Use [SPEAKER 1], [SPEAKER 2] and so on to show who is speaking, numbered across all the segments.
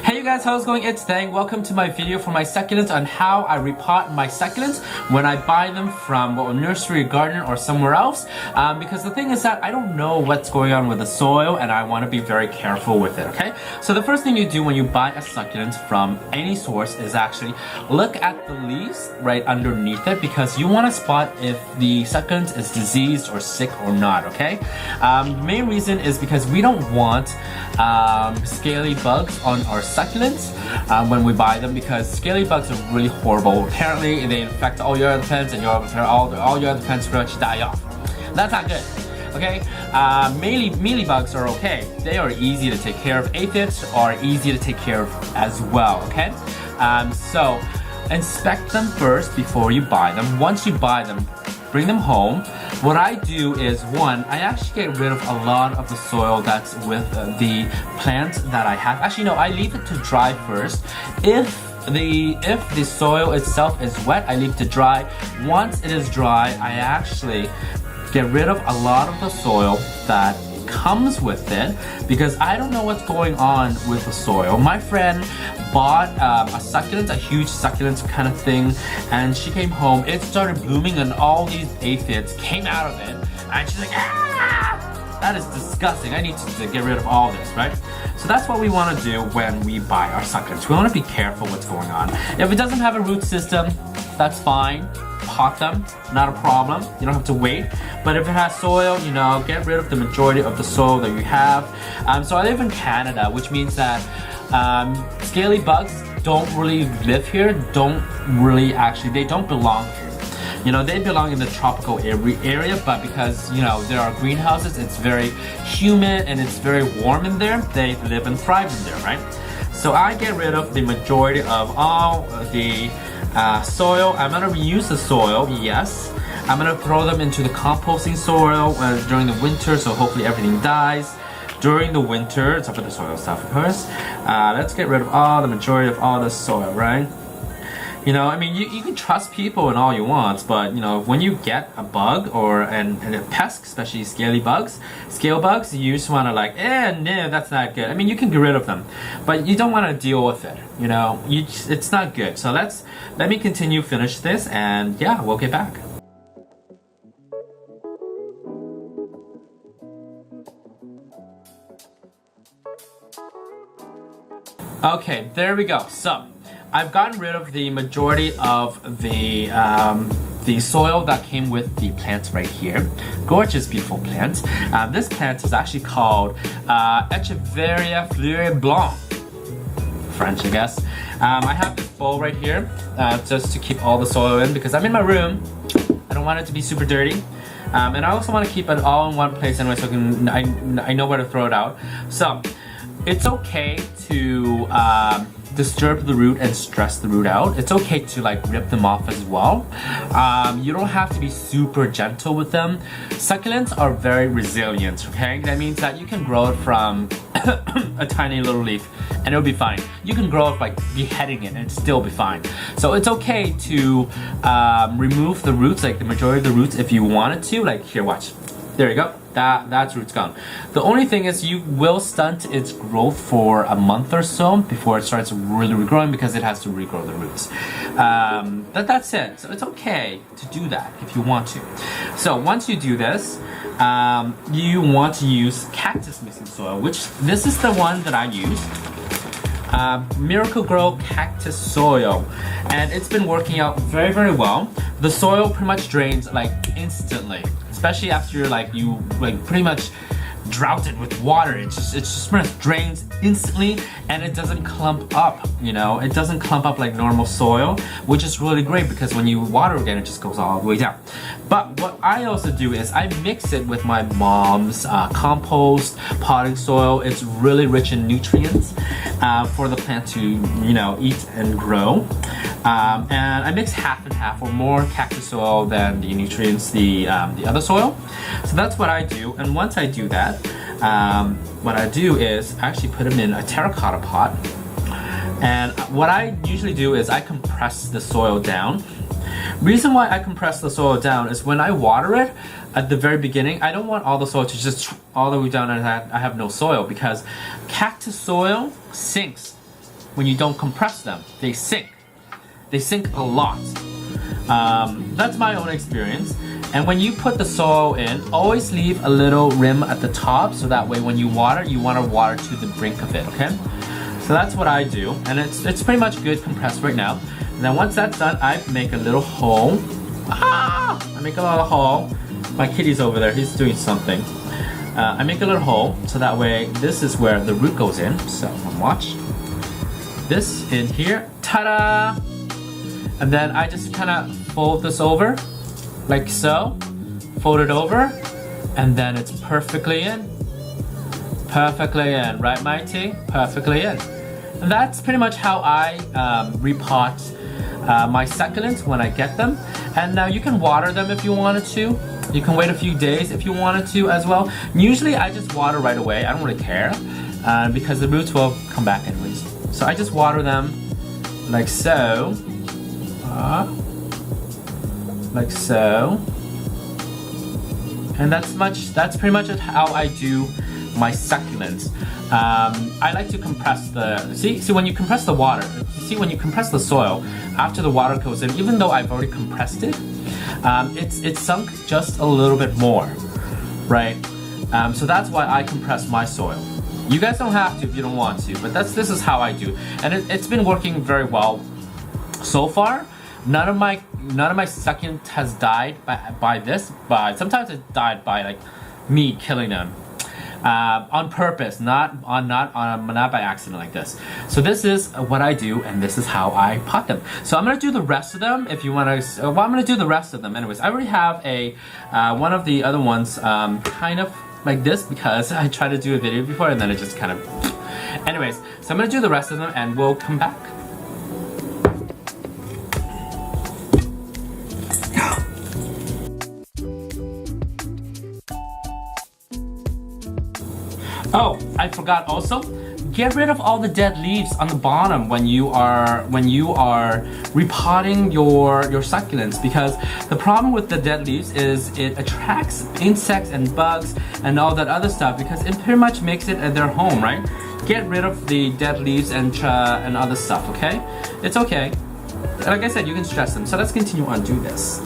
[SPEAKER 1] Hey you guys, how's it going? It's Thang. Welcome to my video for my succulents on how I repot my succulents when I buy them from a nursery, garden, or somewhere else. Because the thing is that I don't know what's going on with the soil and I want to be very careful with it, okay? So the first thing you do when you buy a succulent from any source is actually look at the leaves right underneath it, because you want to spot if the succulent is diseased or sick or not, okay? The main reason is because we don't want scaly bugs on our succulents when we buy them, because scaly bugs are really horrible. Apparently they infect all your other plants and all your other plants pretty much die off. That's not good. Okay, mealy bugs are okay. They are easy to take care of. Aphids are easy to take care of as well. Okay, so inspect them first before you buy them. Once you buy them, bring them home. What I do is, one, I actually get rid of a lot of the soil that's with the plants that I have. Actually, no, I leave it to dry first. If the soil itself is wet, I leave it to dry. Once it is dry, I actually get rid of a lot of the soil that comes with it, because I don't know what's going on with the soil. My friend bought a succulent, a huge succulent kind of thing, and she came home, it started blooming and all these aphids came out of it, and she's like, ah, that is disgusting, I need to get rid of all this, right? So that's what we want to do when we buy our succulents. We want to be careful what's going on. If it doesn't have a root system, that's fine. Pot them, not a problem. You don't have to wait. But if it has soil, you know, get rid of the majority of the soil that you have. So I live in Canada, which means that scaly bugs don't really live here. They don't belong here. You know, they belong in the tropical area, but because, you know, there are greenhouses, it's very humid and it's very warm in there, they live and thrive in there, right? So I get rid of the majority of all the soil. I'm gonna reuse the soil, yes. I'm gonna throw them into the composting soil during the winter, so hopefully everything dies during the winter, except for the soil stuff, of course. Let's get rid of all the majority of all the soil, right? You know, I mean, you can trust people and all you want, but you know, when you get a bug or a pest, especially scale bugs, you just want to like, no, that's not good. I mean, you can get rid of them, but you don't want to deal with it. You know, it's not good. So let me finish this, and yeah, we'll get back. Okay, there we go. So I've gotten rid of the majority of the soil that came with the plants right here. Gorgeous, beautiful plants. This plant is actually called Echeveria Fleur Blanc. French, I guess. I have this bowl right here just to keep all the soil in, because I'm in my room. I don't want it to be super dirty. And I also want to keep it all in one place anyway, so I know where to throw it out. So it's okay to disturb the root and stress the root out. It's okay to like rip them off as well. You don't have to be super gentle with them. Succulents are very resilient, okay? That means that you can grow it from a tiny little leaf and it'll be fine. You can grow it by beheading it and it'll still be fine. So it's okay to remove the roots, like the majority of the roots if you wanted to. Like here, watch. There you go. That's roots gone. The only thing is you will stunt its growth for a month or so before it starts really regrowing, because it has to regrow the roots. That's it. So it's okay to do that if you want to. So once you do this, you want to use cactus mixing soil, which this is the one that I use. Miracle Grow cactus soil, and it's been working out very, very well. The soil pretty much drains like instantly, especially after you pretty much drought it with water. It just pretty much drains instantly, and it doesn't clump up. You know, it doesn't clump up like normal soil, which is really great, because when you water again, it just goes all the way down. But what I also do is I mix it with my mom's compost potting soil. It's really rich in nutrients for the plant to, you know, eat and grow. And I mix half and half, or more cactus soil than the nutrients, the other soil. So that's what I do. And once I do that, what I do is actually put them in a terracotta pot. And what I usually do is I compress the soil down. Reason why I compress the soil down is when I water it at the very beginning, I don't want all the soil to just all the way down and I have no soil, because cactus soil sinks when you don't compress them. They sink. They sink a lot. That's my own experience. And when you put the soil in, always leave a little rim at the top so that way when you want to water to the brink of it, okay? So that's what I do, and it's pretty much good compressed right now. And then once that's done, I make a little hole. I make a little hole. My kitty's over there, he's doing something. I make a little hole so that way this is where the root goes in. So watch. This in here, ta-da! And then I just kind of fold this over, like so. Fold it over, and then it's perfectly in. Perfectly in, right Mighty? Perfectly in. And that's pretty much how I repot my succulents when I get them. And now you can water them if you wanted to. You can wait a few days if you wanted to as well. Usually I just water right away. I don't really care because the roots will come back anyways. So I just water them like so. Like so. And that's pretty much how I do my succulents. I like to compress see when you compress the water, when you compress the soil after the water goes in, even though I've already compressed it, it's sunk just a little bit more, right? So that's why I compress my soil. You guys don't have to if you don't want to, but this is how I do, and it's been working very well so far. None of my succulent has died by this, but sometimes it died by like me killing them. On purpose, not by accident like this. So this is what I do, and this is how I pot them. So I'm gonna do the rest of them. If you want to, well, I'm gonna do the rest of them. Anyways, I already have one of the other ones kind of like this because I tried to do a video before and then it just kind of. Anyways, so I'm gonna do the rest of them and we'll come back. Oh, I forgot also, get rid of all the dead leaves on the bottom when you are repotting your succulents, because the problem with the dead leaves is it attracts insects and bugs and all that other stuff because it pretty much makes it their home, right? Get rid of the dead leaves and other stuff, okay? It's okay. Like I said, you can stress them. So let's continue on do this.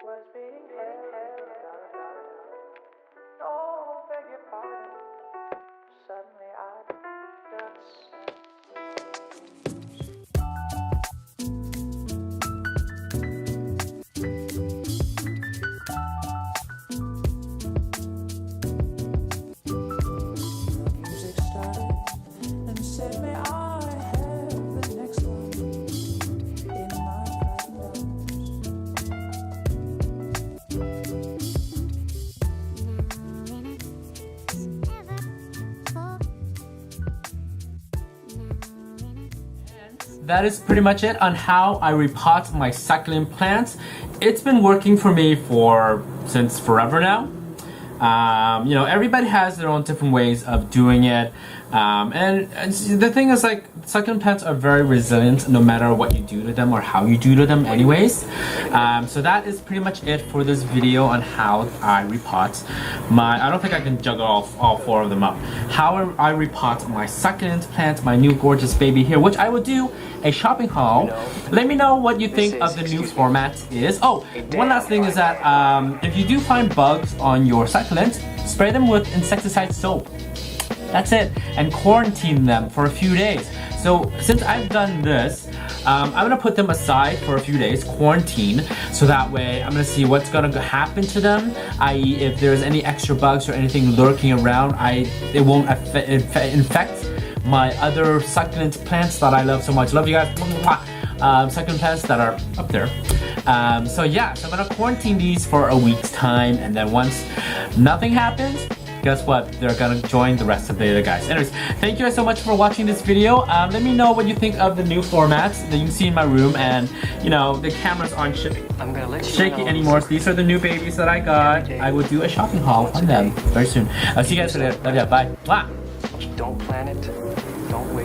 [SPEAKER 2] Was being held. Oh, beg your pardon. Suddenly I got music started and said, may I have the next one in my private
[SPEAKER 1] That is pretty much it on how I repot my succulent plants. It's been working for me since forever now. You know, everybody has their own different ways of doing it. And the thing is, like, succulent plants are very resilient no matter what you do to them or how you do to them anyways. So that is pretty much it for this video on how I repot I don't think I can juggle all 4 of them up. How I repot my succulent plant, my new gorgeous baby here, which I will do a shopping haul. Let me know what you think of the new format is. Oh, one last thing is that if you do find bugs on your succulents, spray them with insecticide soap. That's it, and quarantine them for a few days. So since I've done this, I'm gonna put them aside for a few days, quarantine, so that way I'm gonna see what's gonna happen to them, i.e. if there's any extra bugs or anything lurking around, it won't infect my other succulent plants that I love so much. Love you guys. Succulent plants that are up there. So yeah, so I'm gonna quarantine these for a week's time, and then once nothing happens, guess what? They're gonna join the rest of the other guys. Anyways, thank you guys so much for watching this video. Let me know what you think of the new formats that you can see in my room, and you know, the cameras aren't shaky anymore. So these are the new babies that I got. I will do a shopping haul on them very soon. I'll see you guys later. Love ya. Bye. Mwah.
[SPEAKER 3] Don't plan it. Don't wait.